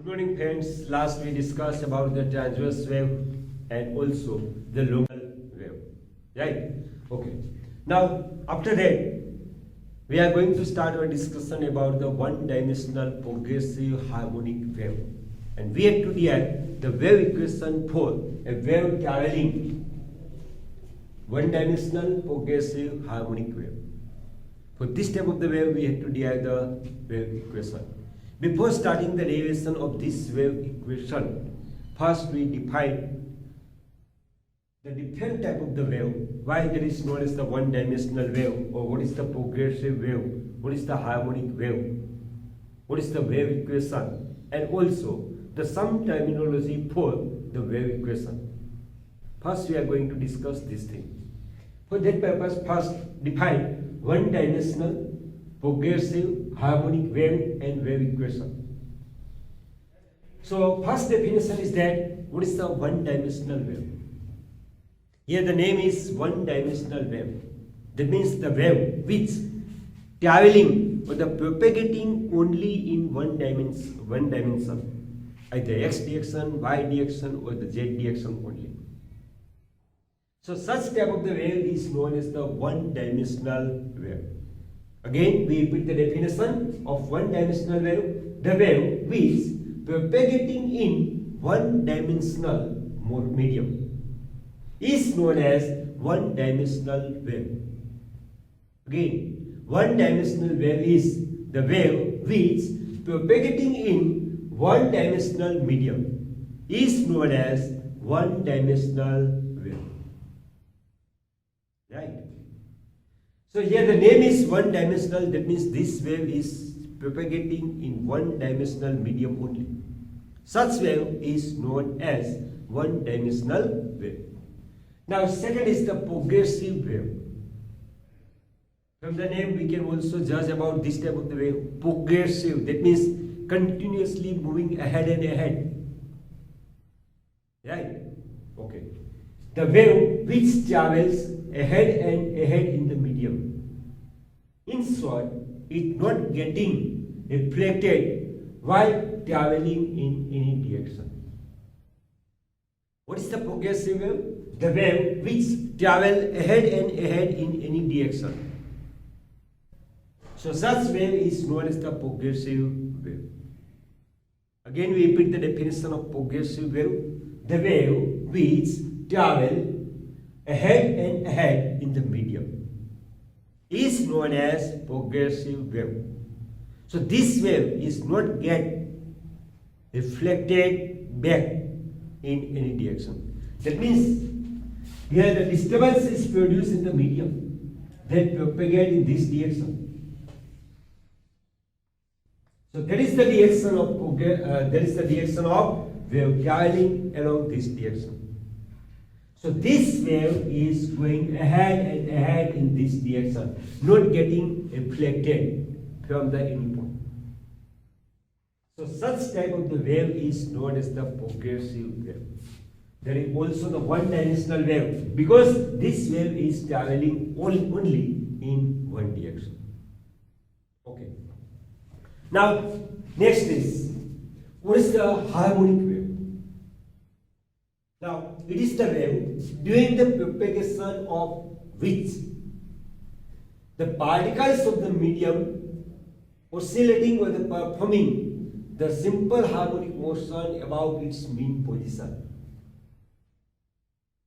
Good morning friends. Last we discussed about the transverse wave and also the local wave. Right? Okay. Now after that we are going to start our discussion about the one-dimensional progressive harmonic wave. And we have to derive the wave equation for a wave traveling one-dimensional progressive harmonic wave. For this type of the wave we have to derive the wave equation. Before starting the derivation of this wave equation, first we define the different type of the wave, why there is known as the one-dimensional wave, or what is the progressive wave, what is the harmonic wave, what is the wave equation, and also the some terminology for the wave equation. First we are going to discuss this thing. For that purpose, first define one-dimensional progressive harmonic wave and wave equation. So first definition is that what is the one-dimensional wave? Here the name is one-dimensional wave. That means the wave which traveling or the propagating only in one dimension, either x direction, y direction, or the z direction only. So such type of the wave is known as the one-dimensional wave. Again, we repeat the definition of one-dimensional wave. The wave which propagating in one-dimensional medium is known as one-dimensional wave. Again, one-dimensional wave is the wave which propagating in one-dimensional medium is known as one-dimensional wave. Right? So here the name is one-dimensional, that means this wave is propagating in one-dimensional medium only. Such wave is known as one-dimensional wave. Now second is the progressive wave. From the name we can also judge about this type of the wave. Progressive, that means continuously moving ahead and ahead. Right? Okay. The wave which travels ahead and ahead in the medium. In short, it not getting reflected while traveling in any direction. What is the progressive wave? The wave which travel ahead and ahead in any direction. So such wave is known as the progressive wave. Again we repeat the definition of progressive wave. The wave which travel ahead and ahead in the medium is known as progressive wave. So this wave is not get reflected back in any direction. That means here the disturbance is produced in the medium that propagate in this direction. So that is the direction of wave traveling along this direction. So this wave is going ahead and ahead in this direction, not getting reflected from the any point. So such type of the wave is known as the progressive wave. There is also the one-dimensional wave because this wave is traveling only in one direction. Okay. Now next is what is the harmonic wave? Now, it is the wave during the propagation of which the particles of the medium oscillating or the performing the simple harmonic motion about its mean position.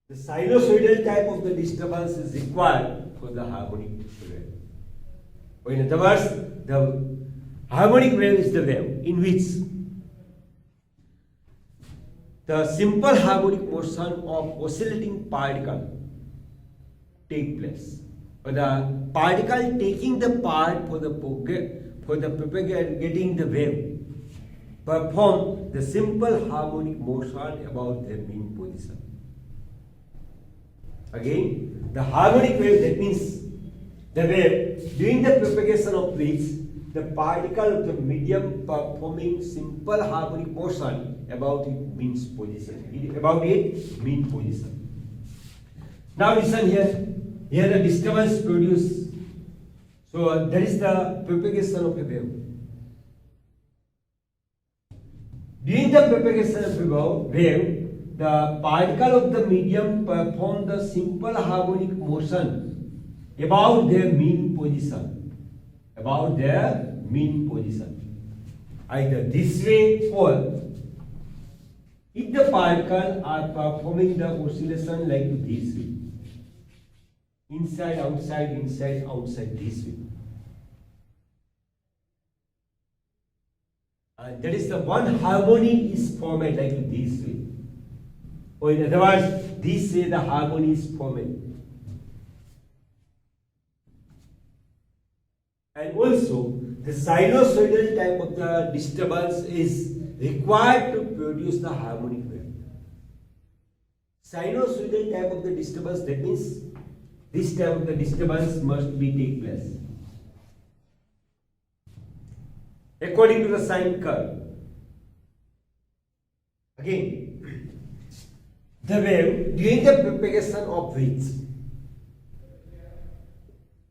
The sinusoidal type of the disturbance is required for the harmonic wave. Or in other words, the harmonic wave is the wave in which the simple harmonic motion of oscillating particle take place, or the particle taking the part for the propagating the wave perform the simple harmonic motion about their mean position. Again, the harmonic wave, that means the wave during the propagation of which the particle of the medium performing simple harmonic motion about its mean position. Now listen here. Here the disturbance produced. So that is the propagation of a wave. During the propagation of wave, the particle of the medium perform the simple harmonic motion about their mean position. About their mean position. Either this way or if the particles are performing the oscillation like this way. Inside, outside, this way. And that is the one harmony is formed like this way. Or in other words, this way the harmony is formed. And also, the sinusoidal type of the disturbance is required to produce the harmonic wave. Sinusoidal type of the disturbance, that means this type of the disturbance must be take place according to the sine curve. Again, the wave during the propagation of which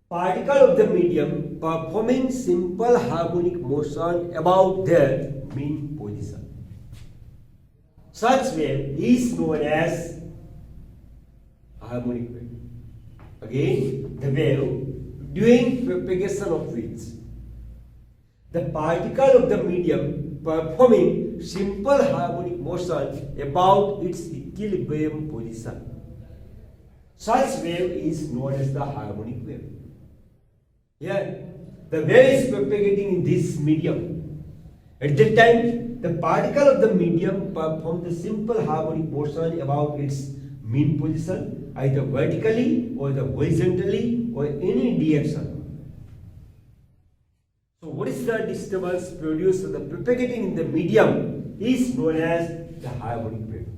particle of the medium performing simple harmonic motion about their mean position. Such wave is known as harmonic wave. Again, the wave during propagation of which the particle of the medium performing simple harmonic motion about its equilibrium position. Such wave is known as the harmonic wave. Here, the wave is propagating in this medium. At that time, the particle of the medium perform the simple harmonic motion about its mean position, either vertically or the horizontally or any direction. So, what is the disturbance produced the propagating in the medium is known as the harmonic wave.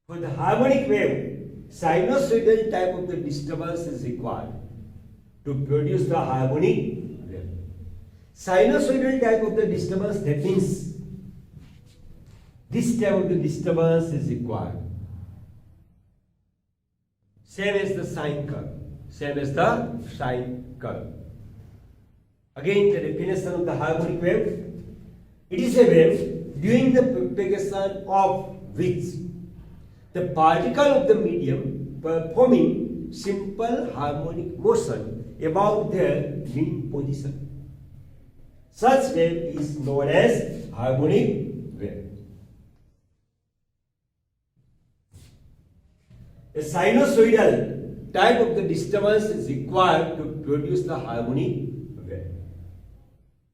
For the harmonic wave, sinusoidal type of the disturbance is required to produce the harmonic wave. Sinusoidal type of the disturbance, that means this type of the disturbance is required. Same as the sine curve. Same as the sine curve. Again, the definition of the harmonic wave. It is a wave during the propagation of which the particle of the medium performing simple harmonic motion about their mean position. Such wave is known as harmonic wave. A sinusoidal type of the disturbance is required to produce the harmonic wave.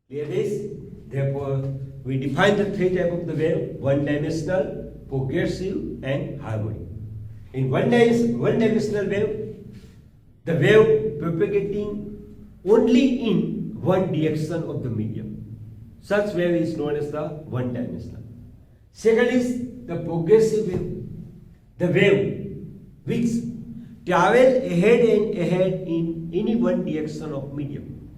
Clear this? Therefore, we define the three types of the wave: one-dimensional, progressive, and harmonic. In one-dimensional wave, the wave propagating only in one direction of the medium. Such wave is known as the one-dimensional. Second is the progressive wave, the wave which travel ahead and ahead in any one direction of medium.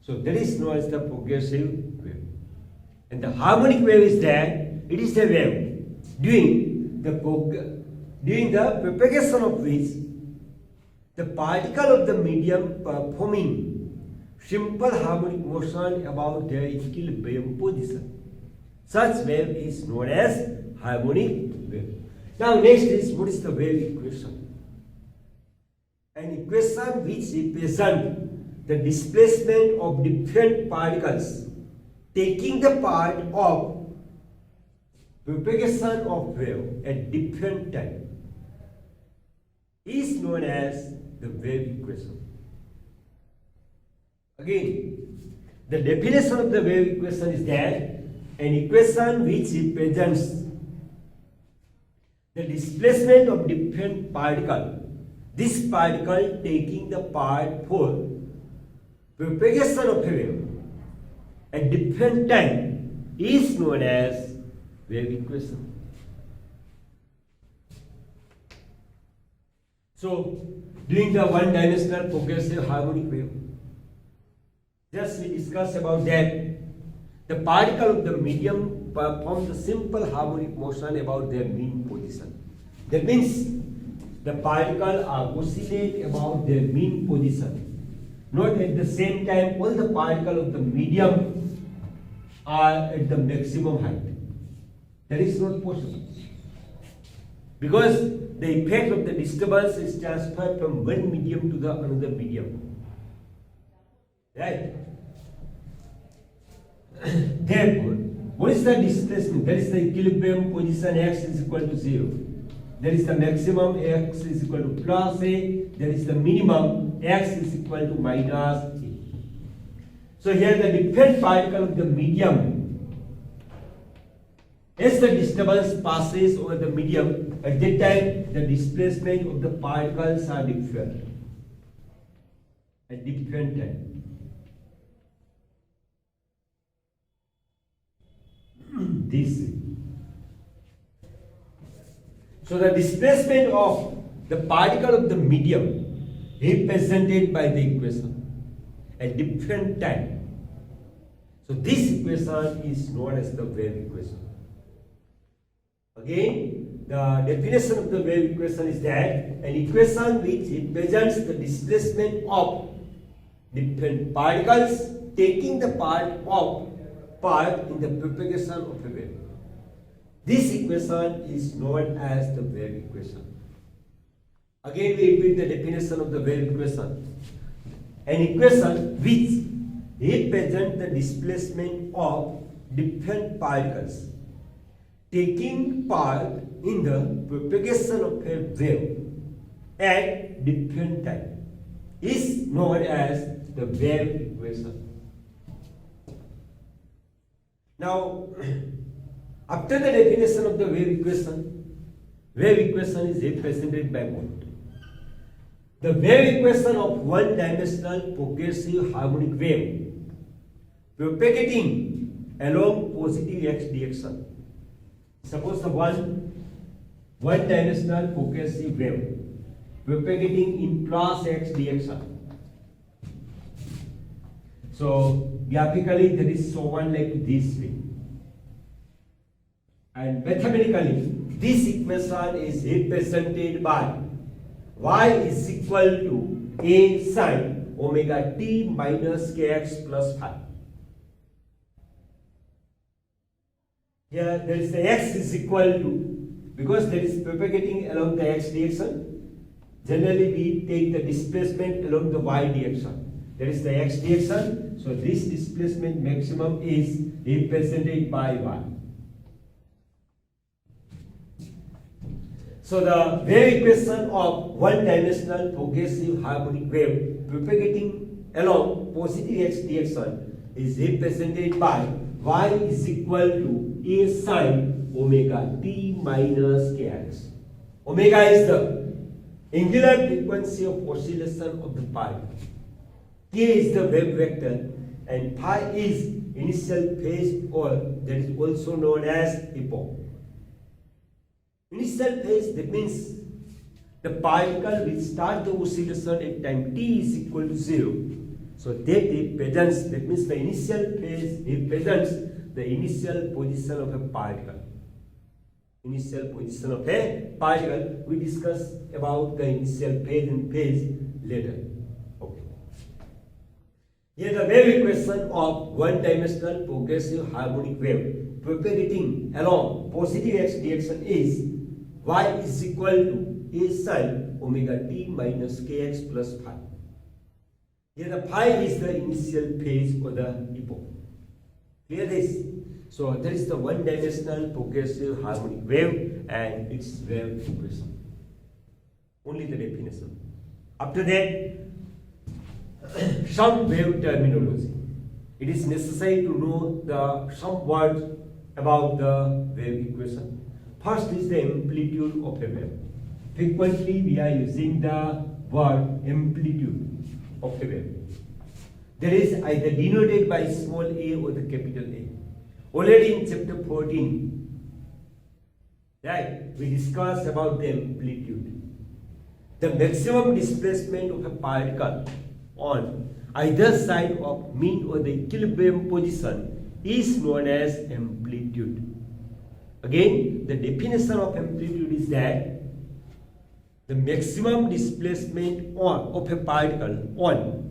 So that is known as the progressive wave. And the harmonic wave is that it is a wave during the propagation of which the particle of the medium performing simple harmonic motion about their equilibrium position. Such wave is known as harmonic wave. Now next is, what is the wave equation? An equation which represents the displacement of different particles taking the part of propagation of wave at different time is known as the wave equation. Again, the definition of the wave equation is that an equation which represents the displacement of different particle, this particle taking the part for propagation of a wave at different time is known as wave equation. So, during the one-dimensional progressive harmonic wave, just we discussed about that, the particle of the medium perform the simple harmonic motion about their mean position. That means the particles are oscillate about their mean position. Not at the same time all the particles of the medium are at the maximum height. That is not possible. Because the effect of the disturbance is transferred from one medium to the another medium. Right? Therefore, what is the displacement? That is the equilibrium position x is equal to 0. That is the maximum x is equal to plus a. That is the minimum x is equal to minus a. So here the different particle of the medium, as the disturbance passes over the medium, at that time the displacement of the particles are different. At different time. This. So the displacement of the particle of the medium represented by the equation at different time. So this equation is known as the wave equation. Again, the definition of the wave equation is that an equation which represents the displacement of different particles taking the part in the propagation of a wave. This equation is known as the wave equation. Again, we repeat the definition of the wave equation. An equation which represents the displacement of different particles taking part in the propagation of a wave at different time is known as the wave equation. Now, after the definition of the wave equation is represented by what? The wave equation of one-dimensional progressive harmonic wave propagating along positive x direction. Suppose the one-dimensional progressive wave propagating in plus x direction. So graphically that is shown like this way. And mathematically this equation is represented by y is equal to a sine omega t minus kx plus phi. Here there is the x is equal to, because that is propagating along the x direction, generally we take the displacement along the y direction. That is the x direction. So this displacement maximum is represented by y. So the wave equation of one-dimensional progressive harmonic wave propagating along positive x direction is represented by y is equal to a sine omega t minus kx. Omega is the angular frequency of oscillation of the particle. K is the wave vector and phi is initial phase, or that is also known as epoch. Initial phase, that means the particle will start the oscillation at time t is equal to 0. So that represents, that means the initial phase represents the initial position of a particle. Initial position of a particle. We discuss about the initial phase and phase later. Okay. Here the wave equation of one-dimensional progressive harmonic wave propagating along positive x direction is y is equal to a sine omega t minus kx plus phi. Here the phi is the initial phase or the epoch. Clear this? So that is the one-dimensional progressive harmonic wave and its wave equation. Only the definition. After that, some wave terminology. It is necessary to know some words about the wave equation. First is the amplitude of a wave. Frequently we are using the word amplitude of a wave. That is either denoted by small a or the capital A. Already in chapter 14, right, we discussed about the amplitude. The maximum displacement of a particle on either side of mean or the equilibrium position is known as amplitude. Again, the definition of amplitude is that the maximum displacement of a particle on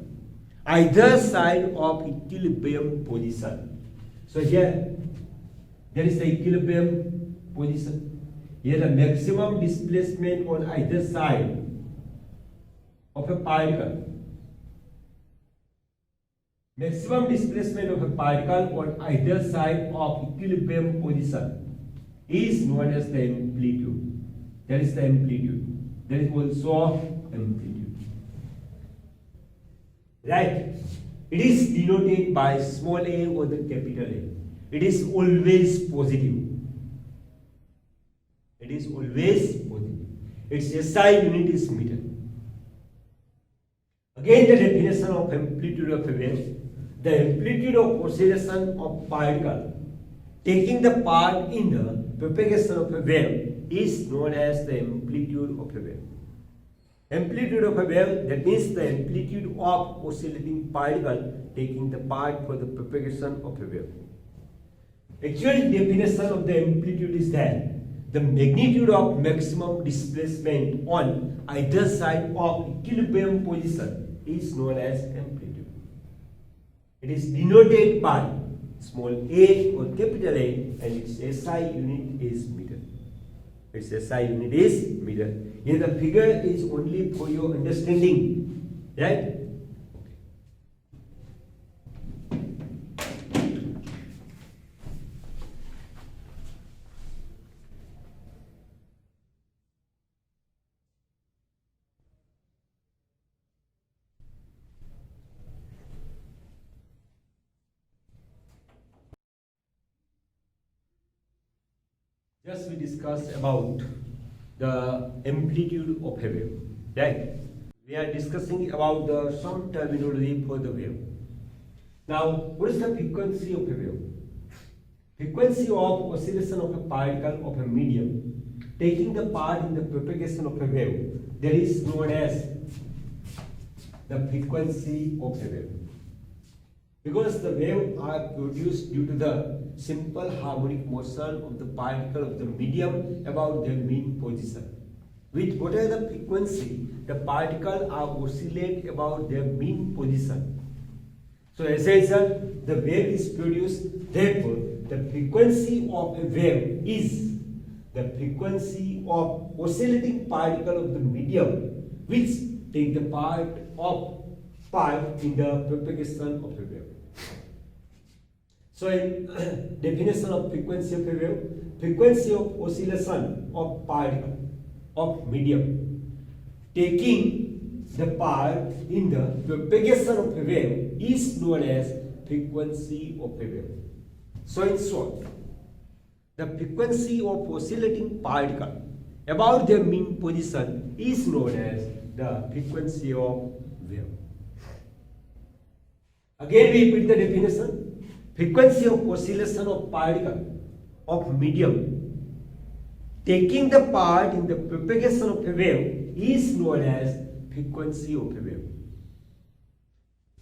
either side of equilibrium position. So here there is the equilibrium position. Here the maximum displacement on either side of a particle. Maximum displacement of a particle on either side of equilibrium position is known as the amplitude. That is the amplitude. That is also amplitude. Right? It is denoted by small a or the capital A. It is always positive. It is always positive. Its SI unit is meter. Again, the definition of amplitude of a wave. The amplitude of oscillation of particle taking the part in the propagation of a wave is known as the amplitude of a wave. Amplitude of a wave, that means the amplitude of oscillating particle taking the part for the propagation of a wave. Actual definition of the amplitude is that the magnitude of maximum displacement on either side of equilibrium position is known as amplitude. It is denoted by small a or capital A, and its SI unit is meter. Its SI unit is meter. Here the figure is only for your understanding, right? Just we discussed about the amplitude of a wave, right? We are discussing about the some terminology for the wave. Now, what is the frequency of a wave? Frequency of oscillation of a particle of a medium taking the part in the propagation of a wave, that is known as the frequency of a wave. Because the waves are produced due to the simple harmonic motion of the particle of the medium about their mean position. With whatever the frequency, the particle are oscillate about their mean position. So as I said, the wave is produced. Therefore, the frequency of a wave is the frequency of oscillating particle of the medium which take the part in the propagation of a wave. So in definition of frequency of a wave, frequency of oscillation of particle of medium taking the part in the propagation of a wave is known as frequency of a wave. So in short, the frequency of oscillating particle about their mean position is known as the frequency of wave. Again we repeat the definition. Frequency of oscillation of particle of medium taking the part in the propagation of a wave is known as frequency of a wave.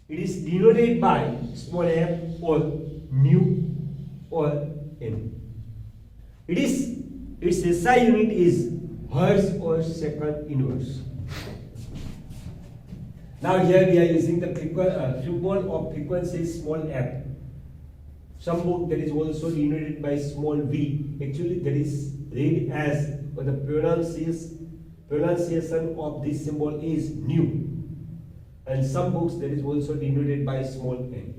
It is denoted by small f or nu or n. Its SI unit is hertz or second inverse. Now here we are using the symbol of frequency small f. Some book that is also denoted by small v. Actually that is read as, or the pronunciation of this symbol is nu. And some books that is also denoted by small n.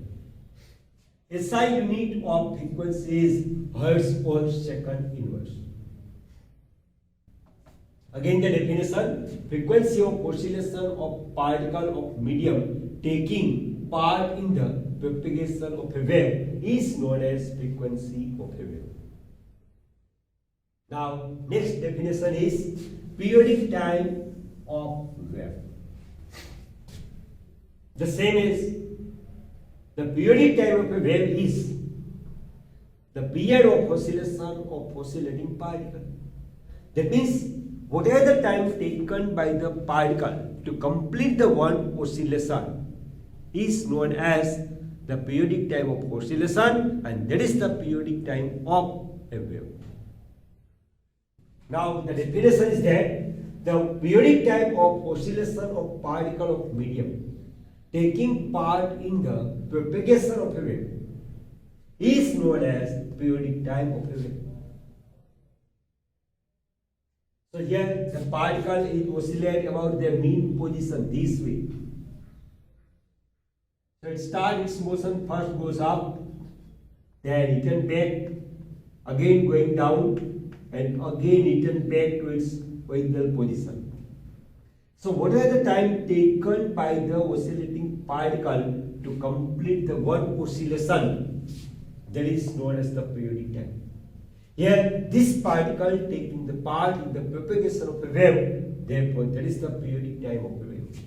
SI unit of frequency is hertz or second inverse. Again the definition, frequency of oscillation of particle of medium taking part in the propagation of a wave is known as frequency of a wave. Now next definition is periodic time of wave. The same is the periodic time of a wave is the period of oscillation of oscillating particle. That means whatever the time taken by the particle to complete the one oscillation is known as the periodic time of oscillation, and that is the periodic time of a wave. Now the definition is that the periodic time of oscillation of particle of medium taking part in the propagation of a wave is known known as periodic time of a wave. So here the particle is oscillate about their mean position this way. So it starts its motion, first goes up, then return back, again going down, and again return back to its original position. So what is the time taken by the oscillating particle to complete the one oscillation? That is known as the periodic time. Here, this particle taking the part in the propagation of a wave, therefore that is the periodic time of a wave.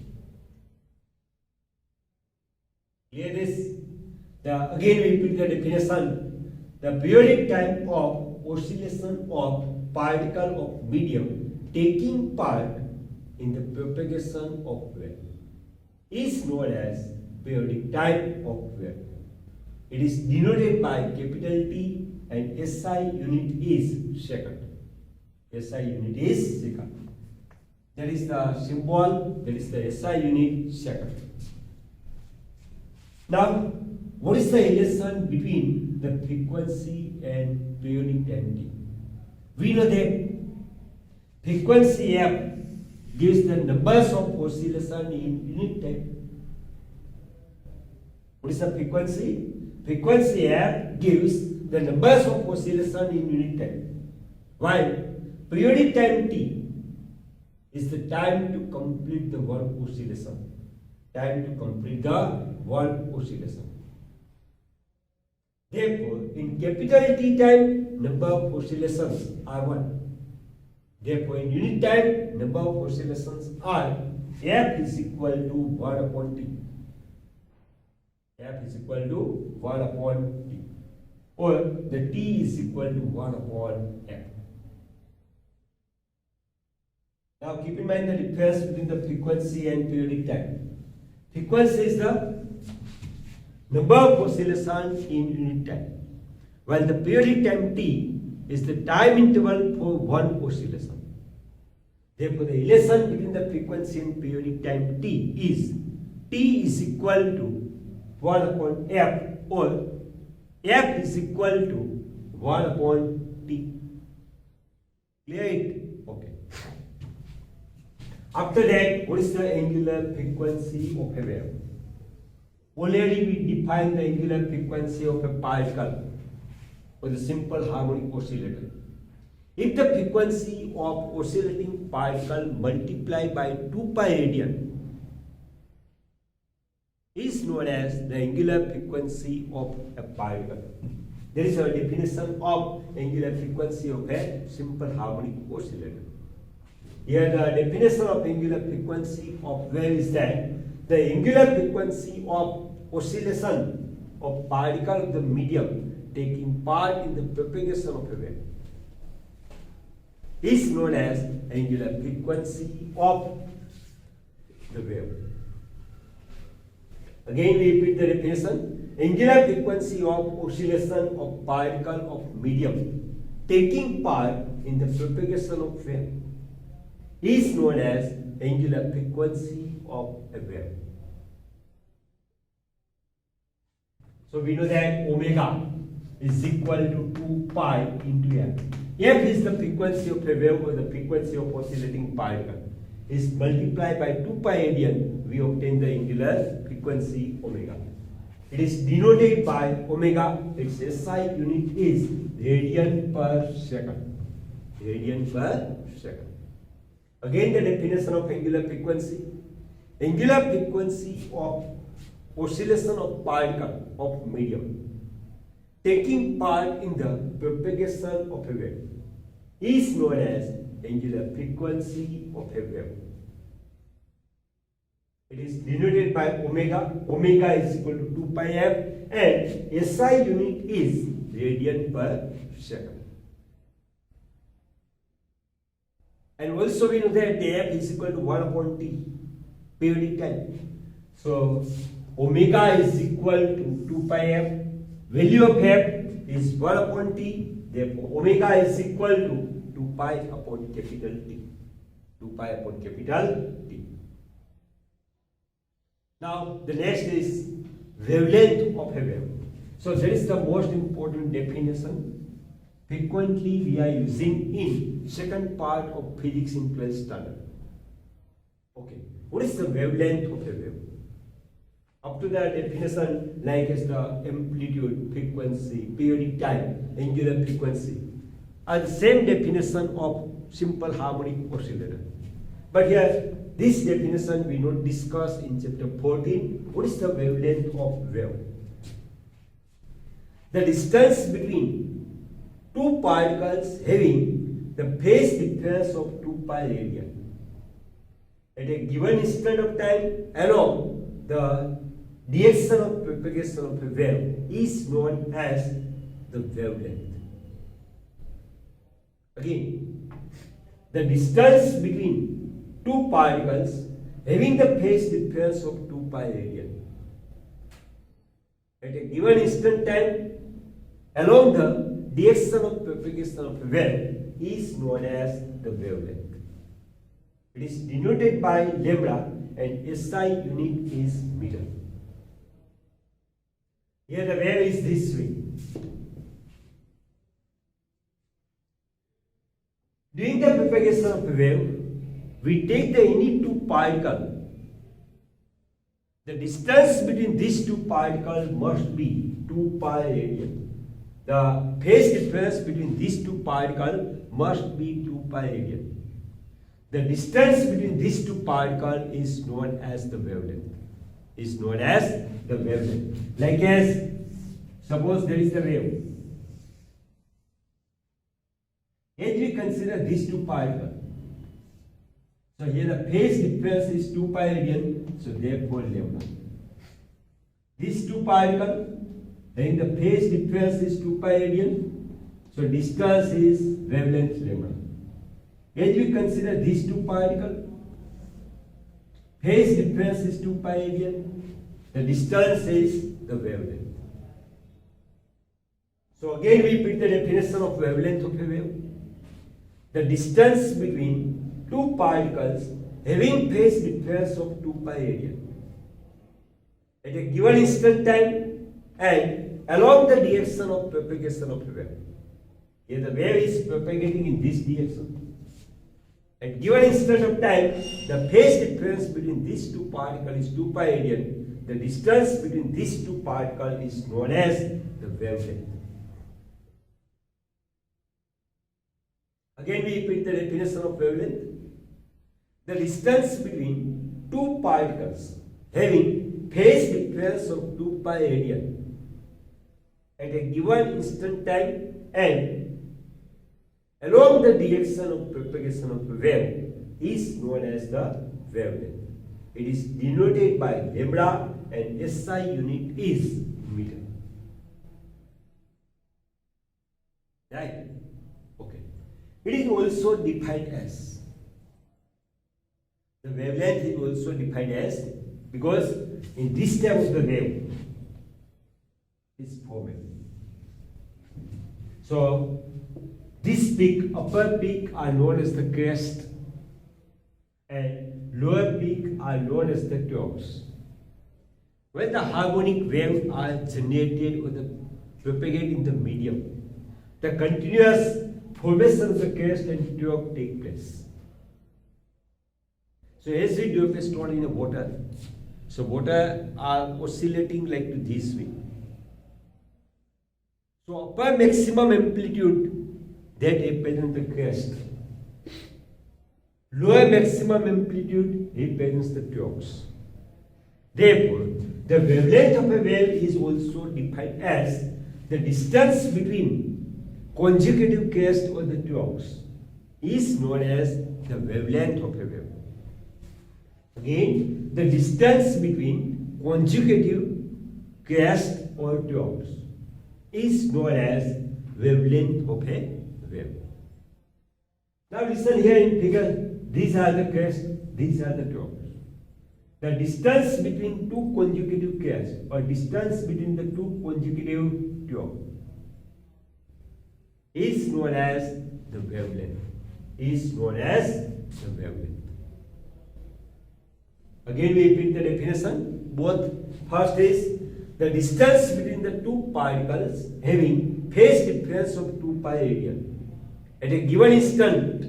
Clear this? Again we repeat the definition. The periodic time of oscillation of particle of medium taking part in the propagation of wave is known as periodic time of wave. It is denoted by capital T and SI unit is second. SI unit is second. That is the symbol, that is the SI unit second. Now, what is the relation between the frequency and periodic time T? We know that frequency F gives the numbers of oscillation in unit time. What is the frequency? Frequency F gives the numbers of oscillation in unit time. While periodic time T is the time to complete the one oscillation. Time to complete the one oscillation. Therefore, in capital T time, number of oscillations are 1. Therefore, in unit time, number of oscillations are F is equal to 1 upon T. F is equal to 1 upon T. Or the T is equal to 1 upon F. Now keep in mind the difference between the frequency and periodic time. Frequency is the number of oscillations in unit time, while the periodic time T is the time interval for one oscillation. Therefore, the relation between the frequency and periodic time T is equal to 1 upon F, or F is equal to 1 upon T. Clear it? Okay. After that, what is the angular frequency of a wave? Already we defined the angular frequency of a particle with a simple harmonic oscillator. If the frequency of oscillating particle multiplied by 2 pi radian is known as the angular frequency of a particle. There is a definition of angular frequency of a simple harmonic oscillator. Here the definition of angular frequency of wave is that the angular frequency of oscillation of particle of the medium taking part in the propagation of a wave is known as angular frequency of the wave. Again we repeat the definition. Angular frequency of oscillation of particle of medium taking part in the propagation of wave is known as angular frequency of a wave. So we know that omega is equal to 2 pi into F. F is the frequency of a wave, or the frequency of oscillating particle. Is multiplied by 2 pi radian, we obtain the angular frequency omega. It is denoted by omega. Its SI unit is radian per second. Radian per second. Again the definition of angular frequency. Angular frequency of oscillation of particle of medium taking part in the propagation of a wave is known as angular frequency of a wave. It is denoted by omega. Omega is equal to 2 pi f, and SI unit is radian per second. And also we know that the f is equal to 1 upon t, periodic time. So omega is equal to 2 pi f. Value of f is 1 upon t. Therefore, omega is equal to 2 pi upon capital T. 2 pi upon capital T. Now, the next is wavelength of a wave. So that is the most important definition frequently we are using in second part of physics in 12th standard. Okay, what is the wavelength of a wave? Up to the definition like as the amplitude, frequency, periodic time, angular frequency are the same definition of simple harmonic oscillator. But here this definition we not discuss in chapter 14. What is the wavelength of wave? The distance between two particles having the phase difference of 2 pi radian at a given instant of time along the direction of propagation of a wave is known as the wavelength. Again, the distance between two particles having the phase difference of 2 pi radian at a given instant time along the direction of propagation of a wave is known as the wavelength. It is denoted by lambda and SI unit is meter. Here the wave is this way. During the propagation of a wave, we take the any two particles. The distance between these two particles must be 2 pi radian. The phase difference between these two particles must be 2 pi radian. The distance between these two particles is known as the wavelength. Is known as the wavelength. Like as suppose there is the wave. As we consider these two particles. So here the phase difference is 2 pi radian, so therefore lambda. These two particles, then the phase difference is 2 pi radian, so distance is wavelength lambda. As we consider these two particles, phase difference is 2 pi radian, the distance is the wavelength. So again we repeat the definition of wavelength of a wave. The distance between two particles having phase difference of 2 pi radian at a given instant time and along the direction of propagation of a wave. Here the wave is propagating in this direction. At given instant of time, the phase difference between these two particles is 2 pi radian. The distance between these two particles is known as the wavelength. Again we repeat the definition of wavelength. The distance between two particles having phase difference of 2 pi radian at a given instant time and along the direction of propagation of a wave is known as the wavelength. It is denoted by lambda and SI unit is meter. Right? Okay. It is also defined as, the wavelength is also defined as, because in this type of the wave is formed. So this peak, upper peak are known as the crest and lower peak are known as the troughs. When the harmonic waves are generated or the propagate in the medium, the continuous formation of the crest and trough take place. So as we do a stored in the water, so water are oscillating like this way. So upper maximum amplitude that represents the crest. Lower maximum amplitude represents the troughs. Therefore, the wavelength of a wave is also defined as the distance between consecutive crest or the troughs is known as the wavelength of a wave. Again, the distance between consecutive crest or troughs is known as wavelength of a wave. Now listen here in figure. These are the crests, these are the troughs. The distance between two consecutive crests or distance between the two consecutive troughs is known as the wavelength. Is known as the wavelength. Again we repeat the definition. Both first is the distance between the two particles having phase difference of 2 pi radian at a given instant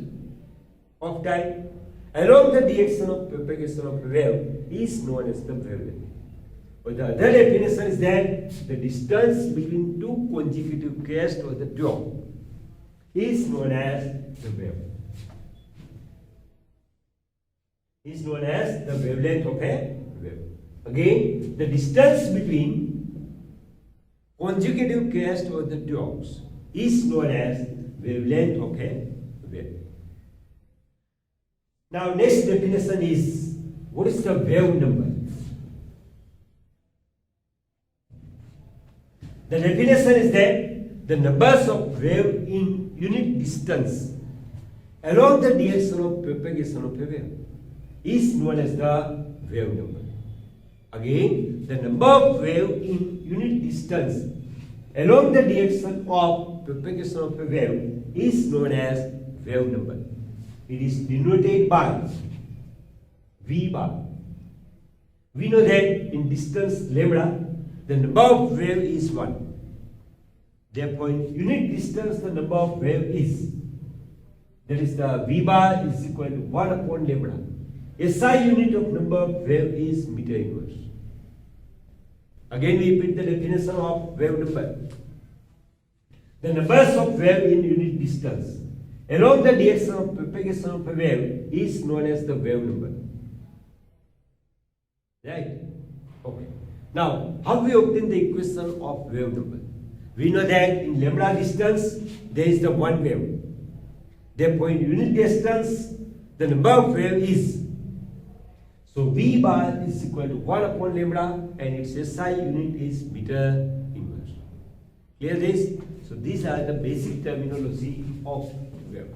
of time along the direction of propagation of wave is known as the wavelength. Or the other definition is that the distance between two consecutive crests of the tube is known as the wave. Is known as the wavelength of a wave. Again, the distance between consecutive crests of the tubes is known as wavelength of a wave. Now, next definition is, what is the wave number? The definition is that the numbers of wave in unit distance along the direction of propagation of a wave is known as the wave number. Again, the number of wave in unit distance along the direction of propagation of a wave is known as wave number. It is denoted by V bar. We know that in distance lambda, the number of wave is 1. Therefore, in unit distance, the number of wave is, that is the V bar is equal to 1 upon lambda. SI unit of number of wave is meter inverse. Again, we repeat the definition of wave number. The numbers of wave in unit distance along the direction of propagation of a wave is known as the wave number. Right? Okay. Now, how we obtain the equation of wave number? We know that in lambda distance, there is the one wave. Therefore, in unit distance, the number of wave is, so V bar is equal to 1 upon lambda and its SI unit is meter inverse. Clear this? So these are the basic terminology of wave.